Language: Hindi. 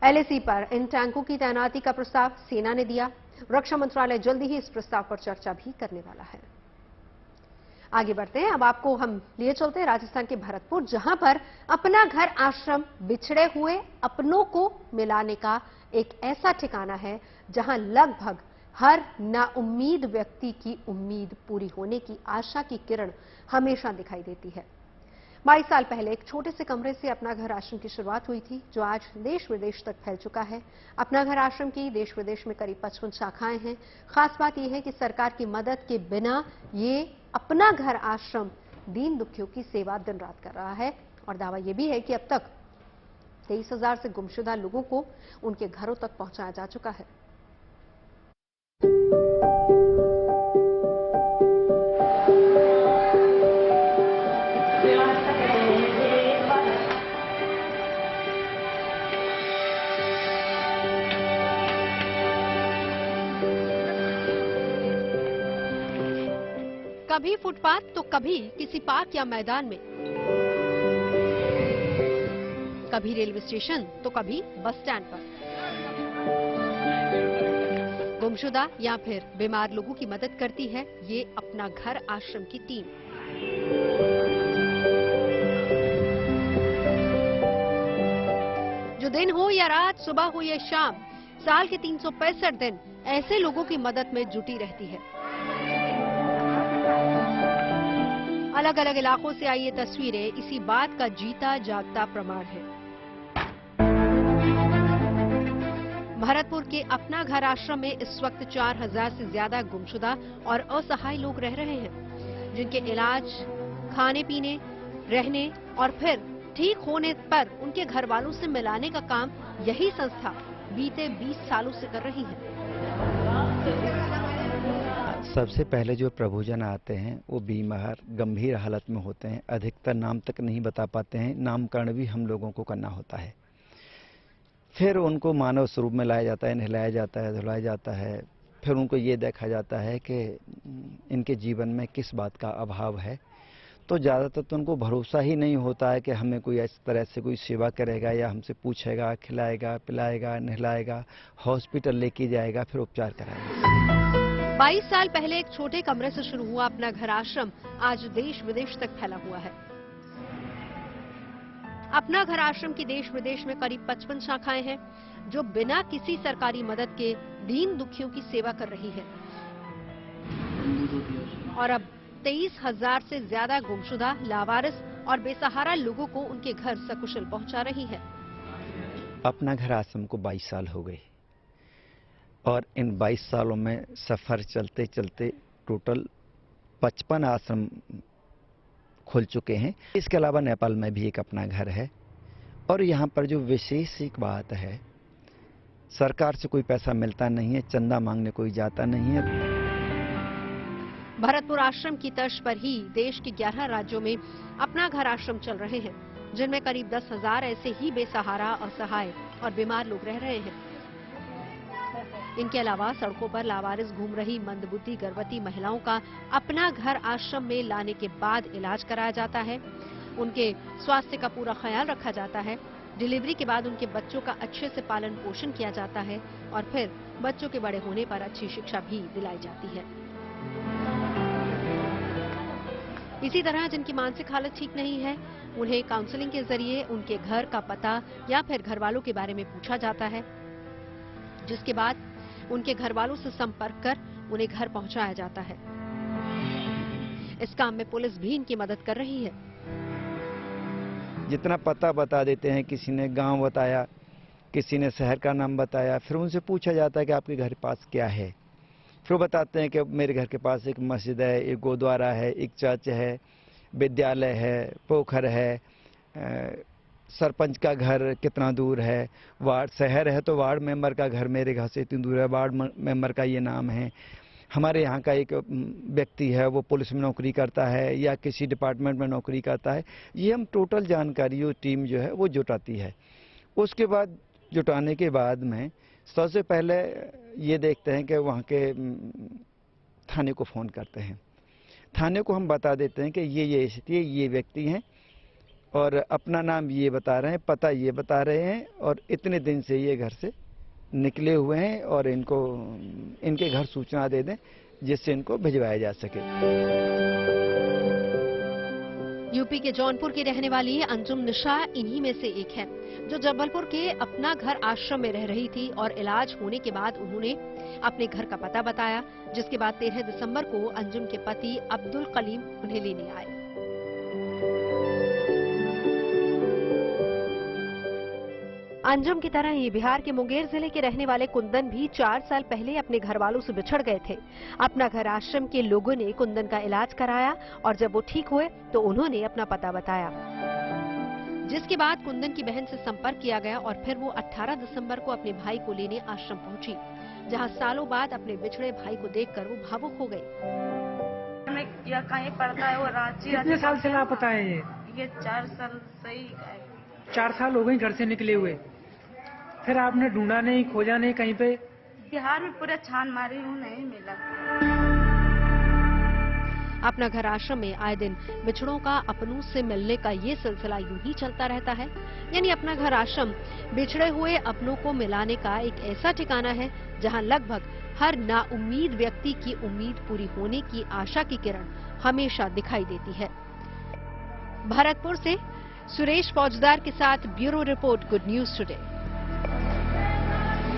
एलएसी पर इन टैंकों की तैनाती का प्रस्ताव सेना ने दिया। रक्षा मंत्रालय जल्दी ही इस प्रस्ताव पर चर्चा भी करने वाला है। आगे बढ़ते हैं, अब आपको हम लिए चलते हैं राजस्थान के भरतपुर, जहां पर अपना घर आश्रम बिछड़े हुए अपनों को मिलाने का एक ऐसा ठिकाना है जहां लगभग हर नाउम्मीद व्यक्ति की उम्मीद पूरी होने की आशा की किरण हमेशा दिखाई देती है। 22 साल पहले एक छोटे से कमरे से अपना घर आश्रम की शुरुआत हुई थी, जो आज देश विदेश तक फैल चुका है। अपना घर आश्रम की देश विदेश में करीब 55 शाखाएं हैं। खास बात यह है कि सरकार की मदद के बिना ये अपना घर आश्रम दीन दुखियों की सेवा दिन रात कर रहा है। और दावा यह भी है कि अब तक 23,000 से गुमशुदा लोगों को उनके घरों तक पहुंचाया जा चुका है। कभी फुटपाथ तो कभी किसी पार्क या मैदान में, कभी रेलवे स्टेशन तो कभी बस स्टैंड पर। गुमशुदा या फिर बीमार लोगों की मदद करती है ये अपना घर आश्रम की टीम। जो दिन हो या रात, सुबह हो या शाम, साल के 365 दिन ऐसे लोगों की मदद में जुटी रहती है। अलग अलग इलाकों से आई ये तस्वीरें इसी बात का जीता जागता प्रमाण है। भरतपुर के अपना घर आश्रम में इस वक्त 4,000 से ज्यादा गुमशुदा और असहाय लोग रह रहे हैं, जिनके इलाज, खाने पीने, रहने और फिर ठीक होने पर उनके घर वालों से मिलाने का काम यही संस्था बीते 20 सालों से कर रही है। सबसे पहले जो प्रभुजन आते हैं वो बीमार गंभीर हालत में होते हैं, अधिकतर नाम तक नहीं बता पाते हैं, नामकरण भी हम लोगों को करना होता है। फिर उनको मानव स्वरूप में लाया जाता है, नहलाया जाता है, धुलाया जाता है। फिर उनको ये देखा जाता है कि इनके जीवन में किस बात का अभाव है। तो ज़्यादातर तो उनको भरोसा ही नहीं होता है कि हमें कोई इस तरह से कोई सेवा करेगा या हमसे पूछेगा, खिलाएगा, पिलाएगा, नहलाएगा, हॉस्पिटल लेके जाएगा, फिर उपचार कराएगा। 22 साल पहले एक छोटे कमरे से शुरू हुआ अपना घर आश्रम आज देश विदेश तक फैला हुआ है। अपना घर आश्रम की देश विदेश में करीब 55 शाखाएं हैं, जो बिना किसी सरकारी मदद के दीन दुखियों की सेवा कर रही है। और अब 23,000 से ज्यादा गुमशुदा, लावारिस और बेसहारा लोगों को उनके घर सकुशल पहुंचा रही है। अपना घर आश्रम को 22 साल हो गए और इन 22 सालों में सफर चलते चलते टोटल 55 आश्रम खुल चुके हैं। इसके अलावा नेपाल में भी एक अपना घर है। और यहाँ पर जो विशेष एक बात है, सरकार से कोई पैसा मिलता नहीं है, चंदा मांगने कोई जाता नहीं है। भरतपुर आश्रम की तर्ज पर ही देश के 11 राज्यों में अपना घर आश्रम चल रहे हैं, जिनमें करीब 10,000 ऐसे ही बेसहारा, असहाय और बीमार लोग रह रहे हैं। इनके अलावा सड़कों पर लावारिस घूम रही मंदबुद्धि गर्भवती महिलाओं का अपना घर आश्रम में लाने के बाद इलाज कराया जाता है। उनके स्वास्थ्य का पूरा ख्याल रखा जाता है। डिलीवरी के बाद उनके बच्चों का अच्छे से पालन पोषण किया जाता है और फिर बच्चों के बड़े होने पर अच्छी शिक्षा भी दिलाई जाती है। इसी तरह जिनकी मानसिक हालत ठीक नहीं है, उन्हें काउंसलिंग के जरिए उनके घर का पता या फिर घर वालों के बारे में पूछा जाता है, जिसके बाद उनके घर वालों से संपर्क कर उन्हें घर पहुंचाया जाता है। इस काम में पुलिस भी इनकी मदद कर रही है। जितना पता बता देते हैं, किसी ने गांव बताया, किसी ने शहर का नाम बताया, फिर उनसे पूछा जाता है कि आपके घर के पास क्या है। फिर वो बताते हैं कि मेरे घर के पास एक मस्जिद है, एक गुरुद्वारा है, एक चर्च है, विद्यालय है, पोखर है, सरपंच का घर कितना दूर है, वार्ड शहर है तो वार्ड मेंबर का घर मेरे घर से इतनी दूर है, वार्ड मेंबर का ये नाम है। हमारे यहाँ का एक व्यक्ति है, वो पुलिस में नौकरी करता है या किसी डिपार्टमेंट में नौकरी करता है। ये हम टोटल जानकारी वो टीम जो है वो जुटाती है। उसके बाद जुटाने के बाद में सबसे पहले ये देखते हैं कि वहाँ के थाने को फ़ोन करते हैं। थाने को हम बता देते हैं कि ये स्थिति है, ये व्यक्ति हैं, और अपना नाम ये बता रहे हैं, पता ये बता रहे हैं और इतने दिन से ये घर से निकले हुए हैं और इनके घर सूचना दे दें जिससे इनको भिजवाया जा सके। यूपी के जौनपुर की रहने वाली अंजुम निशा इन्हीं में से एक है, जो जबलपुर के अपना घर आश्रम में रह रही थी और इलाज होने के बाद उन्होंने अपने घर का पता बताया, जिसके बाद 13 दिसंबर को अंजुम के पति अब्दुल कलीम उन्हें लेने आए। अंजुम की तरह ही बिहार के मुंगेर जिले के रहने वाले कुंदन भी 4 साल पहले अपने घर वालों से बिछड़ गए थे। अपना घर आश्रम के लोगों ने कुंदन का इलाज कराया और जब वो ठीक हुए तो उन्होंने अपना पता बताया, जिसके बाद कुंदन की बहन से संपर्क किया गया और फिर वो 18 दिसंबर को अपने भाई को लेने आश्रम पहुंची, जहां सालों बाद अपने बिछड़े भाई को देखकर वो भावुक हो गई। कहीं पड़ता है वो रांची। कितने साल से लापता है ये 4 साल सही। 4 साल हो गए घर से निकले हुए, फिर आपने ढूंढा नहीं, खोजा नहीं कहीं पे? बिहार में पूरा छान मारी हूँ, नहीं मिला। अपना घर आश्रम में आए दिन बिछड़ों का अपनों से मिलने का ये सिलसिला यूं ही चलता रहता है। यानी अपना घर आश्रम बिछड़े हुए अपनों को मिलाने का एक ऐसा ठिकाना है जहां लगभग हर नाउम्मीद व्यक्ति की उम्मीद पूरी होने की आशा की किरण हमेशा दिखाई देती है। भरतपुर से सुरेश फौजदार के साथ bureau report, good news today.